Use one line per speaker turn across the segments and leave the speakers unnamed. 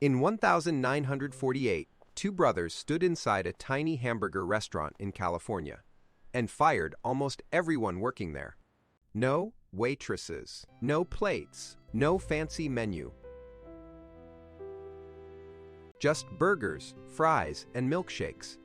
In 1948, two brothers stood inside a tiny hamburger restaurant in California and fired almost everyone working there. No waitresses, no plates, no fancy menu. Just burgers, fries, and milkshakes.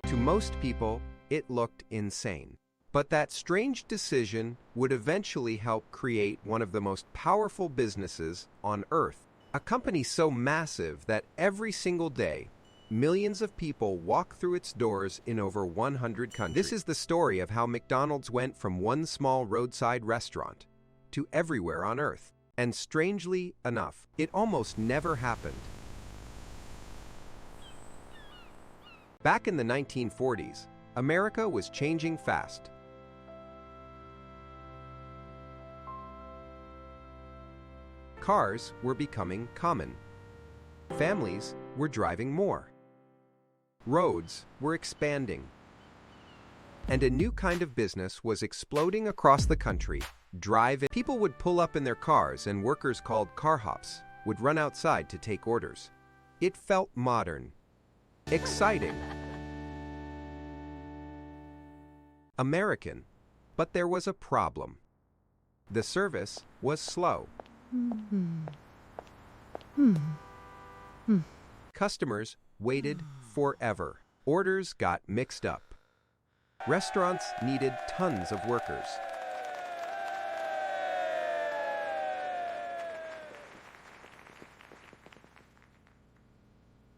To most people, it looked insane. But that strange decision would eventually help create one of the most powerful businesses on Earth. A company so massive that every single day, millions of people walk through its doors in over 100 countries. This is the story of how McDonald's went from one small roadside restaurant to everywhere on Earth. And strangely enough, it almost never happened. Back in the 1940s, America was changing fast. Cars were becoming common. Families were driving more. Roads were expanding. And a new kind of business was exploding across the country. Drive-in. People would pull up in their cars and workers called car hops would run outside to take orders. It felt modern, exciting, American. But there was a problem. The service was slow. Customers waited forever. Orders got mixed up. Restaurants needed tons of workers.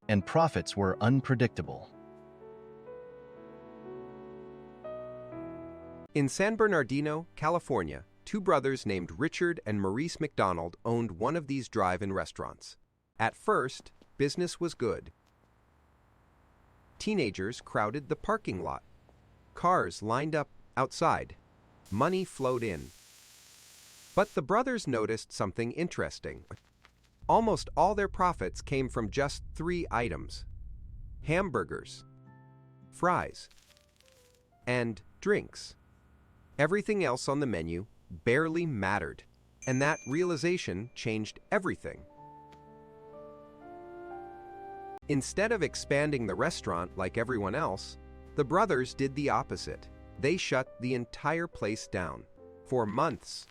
And profits were unpredictable.
In San Bernardino, California, two brothers named Richard and Maurice McDonald owned one of these drive-in restaurants. At first, business was good. Teenagers crowded the parking lot. Cars lined up outside. Money flowed in. But the brothers noticed something interesting. Almost all their profits came from just 3 items: hamburgers, fries, and drinks. Everything else on the menu barely mattered, and that realization changed everything. Instead of expanding the restaurant like everyone else, the brothers did the opposite. They shut the entire place down. For months,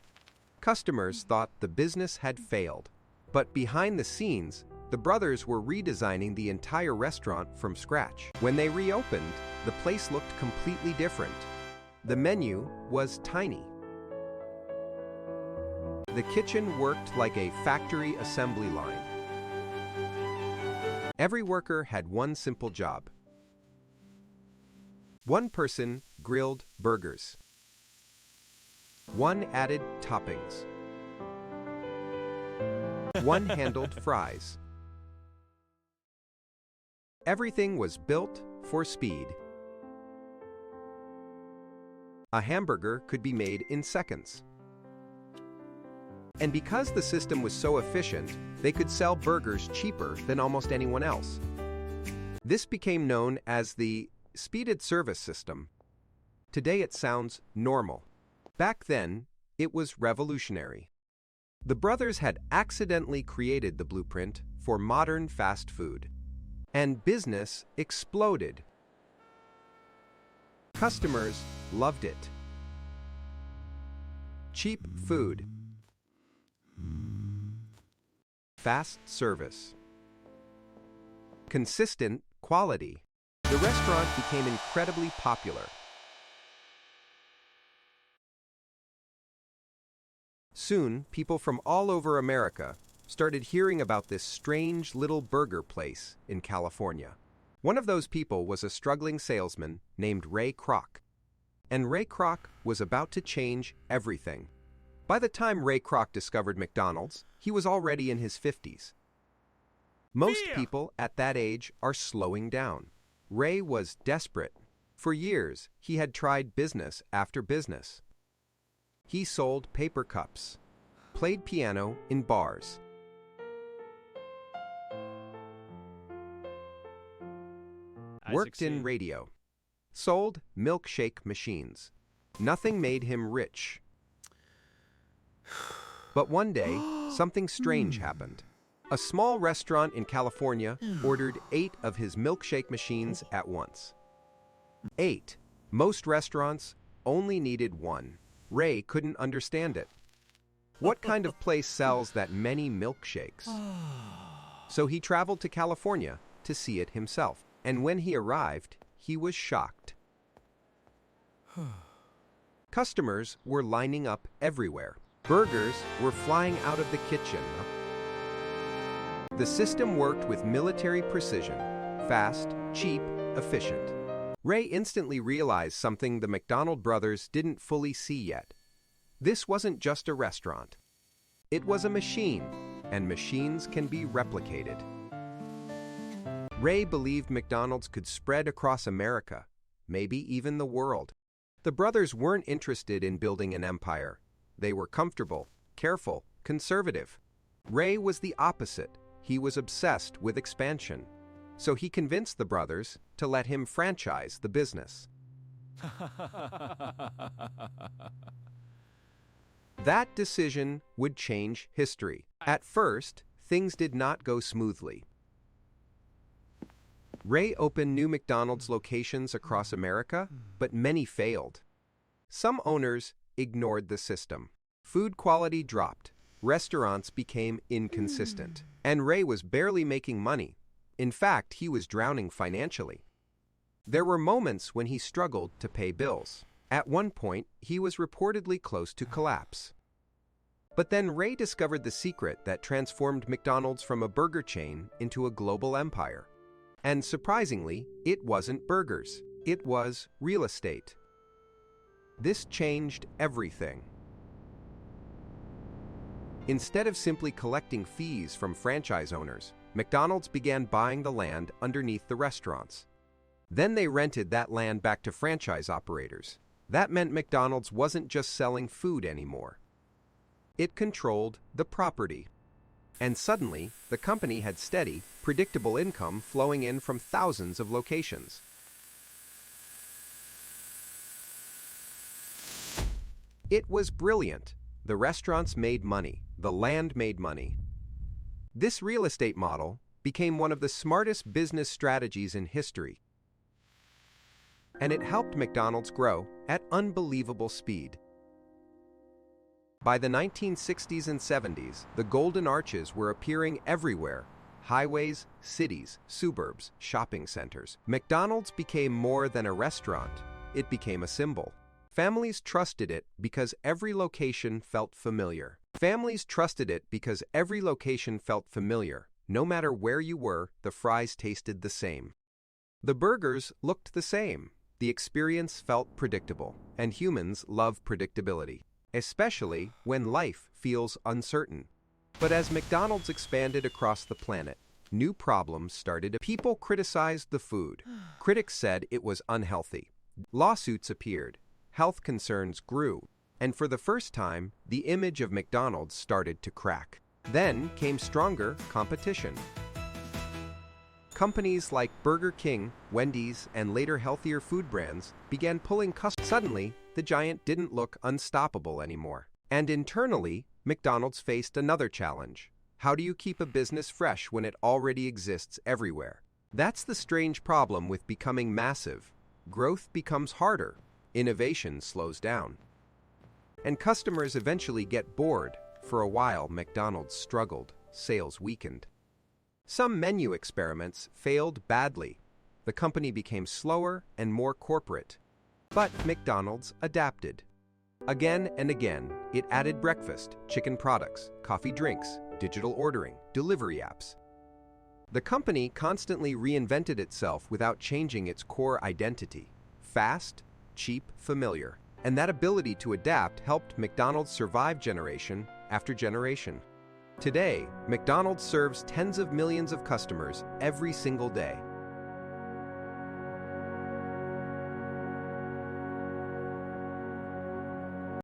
customers thought the business had failed. But behind the scenes, the brothers were redesigning the entire restaurant from scratch. When they reopened, the place looked completely different. The menu was tiny. The kitchen worked like a factory assembly line. Every worker had one simple job. One person grilled burgers. One added toppings. One handled fries. Everything was built for speed. A hamburger could be made in seconds. And because the system was so efficient, they could sell burgers cheaper than almost anyone else. This became known as the speeded service system. Today it sounds normal. Back then, it was revolutionary. The brothers had accidentally created the blueprint for modern fast food, and business exploded. Customers loved it. Cheap food. Fast service. Consistent quality. The restaurant became incredibly popular. Soon, people from all over America started hearing about this strange little burger place in California. One of those people was a struggling salesman named Kroc. And Kroc was about to change everything. By the time Kroc discovered McDonald's, he was already in his 50s. Most people at that age are slowing down. Ray was desperate. For years, he had tried business after business. He sold paper cups, played piano in bars. Worked in radio, sold milkshake machines. Nothing made him rich. But one day, something strange happened. A small restaurant in California ordered 8 of his milkshake machines at once. 8. Most restaurants only needed 1. Ray couldn't understand it. What kind of place sells that many milkshakes? So he traveled to California to see it himself. And when he arrived, he was shocked. Customers were lining up everywhere. Burgers were flying out of the kitchen. The system worked with military precision, fast, cheap, efficient. Ray instantly realized something the McDonald brothers didn't fully see yet. This wasn't just a restaurant. It was a machine, and machines can be replicated. Ray believed McDonald's could spread across America, maybe even the world. The brothers weren't interested in building an empire. They were comfortable, careful, conservative. Ray was the opposite. He was obsessed with expansion. So he convinced the brothers to let him franchise the business. That decision would change history. At first, things did not go smoothly. Ray opened new McDonald's locations across America, but many failed. Some owners ignored the system. Food quality dropped. Restaurants became inconsistent. And Ray was barely making money. In fact, he was drowning financially. There were moments when he struggled to pay bills. At one point, he was reportedly close to collapse. But then Ray discovered the secret that transformed McDonald's from a burger chain into a global empire. And surprisingly, it wasn't burgers. It was real estate. This changed everything. Instead of simply collecting fees from franchise owners, McDonald's began buying the land underneath the restaurants. Then they rented that land back to franchise operators. That meant McDonald's wasn't just selling food anymore. It controlled the property. And suddenly, the company had steady, predictable income flowing in from thousands of locations. It was brilliant. The restaurants made money. The land made money. This real estate model became one of the smartest business strategies in history. And it helped McDonald's grow at unbelievable speed. By the 1960s and 70s, the golden arches were appearing everywhere. Highways, cities, suburbs, shopping centers. McDonald's became more than a restaurant. It became a symbol. Families trusted it because every location felt familiar. Families trusted it because every location felt familiar. No matter where you were, the fries tasted the same. The burgers looked the same. The experience felt predictable, and humans love predictability, especially when life feels uncertain. But as McDonald's expanded across the planet, new problems started. People criticized the food. Critics said it was unhealthy. Lawsuits appeared. Health concerns grew. And for the first time, the image of McDonald's started to crack. Then came stronger competition. Companies like Burger King, Wendy's, and later healthier food brands began pulling customers. Suddenly, the giant didn't look unstoppable anymore. And internally, McDonald's faced another challenge. How do you keep a business fresh when it already exists everywhere? That's the strange problem with becoming massive. Growth becomes harder. Innovation slows down. And customers eventually get bored. For a while, McDonald's struggled. Sales weakened. Some menu experiments failed badly. The company became slower and more corporate. But McDonald's adapted. Again and again, it added breakfast, chicken products, coffee drinks, digital ordering, delivery apps. The company constantly reinvented itself without changing its core identity. Fast, cheap, familiar. And that ability to adapt helped McDonald's survive generation after generation. Today, McDonald's serves tens of millions of customers every single day.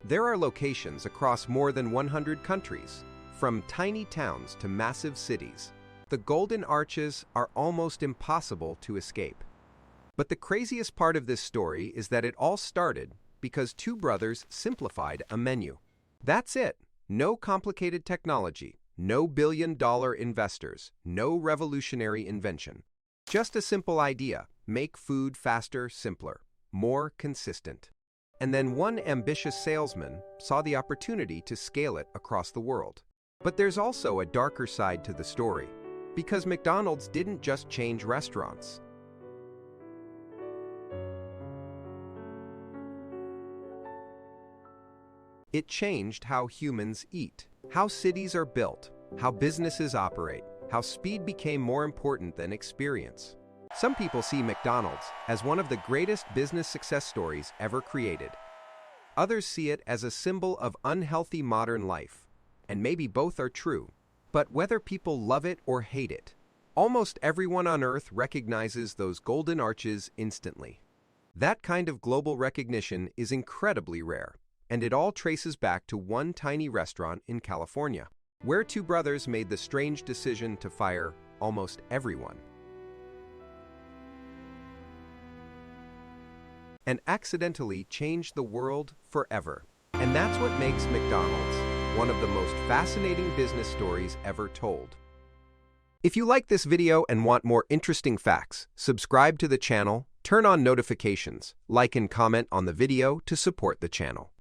There are locations across more than 100 countries, from tiny towns to massive cities. The golden arches are almost impossible to escape. But the craziest part of this story is that it all started because two brothers simplified a menu. That's it. No complicated technology, no billion-dollar investors, no revolutionary invention. Just a simple idea: make food faster, simpler, more consistent. And then one ambitious salesman saw the opportunity to scale it across the world. But there's also a darker side to the story, because McDonald's didn't just change restaurants. It changed how humans eat, how cities are built, how businesses operate, how speed became more important than experience. Some people see McDonald's as one of the greatest business success stories ever created. Others see it as a symbol of unhealthy modern life, and maybe both are true. But whether people love it or hate it, almost everyone on Earth recognizes those golden arches instantly. That kind of global recognition is incredibly rare, and it all traces back to one tiny restaurant in California, where two brothers made the strange decision to fire almost everyone and accidentally change the world forever. And that's what makes McDonald's one of the most fascinating business stories ever told. If you like this video and want more interesting facts, subscribe to the channel, turn on notifications, like and comment on the video to support the channel.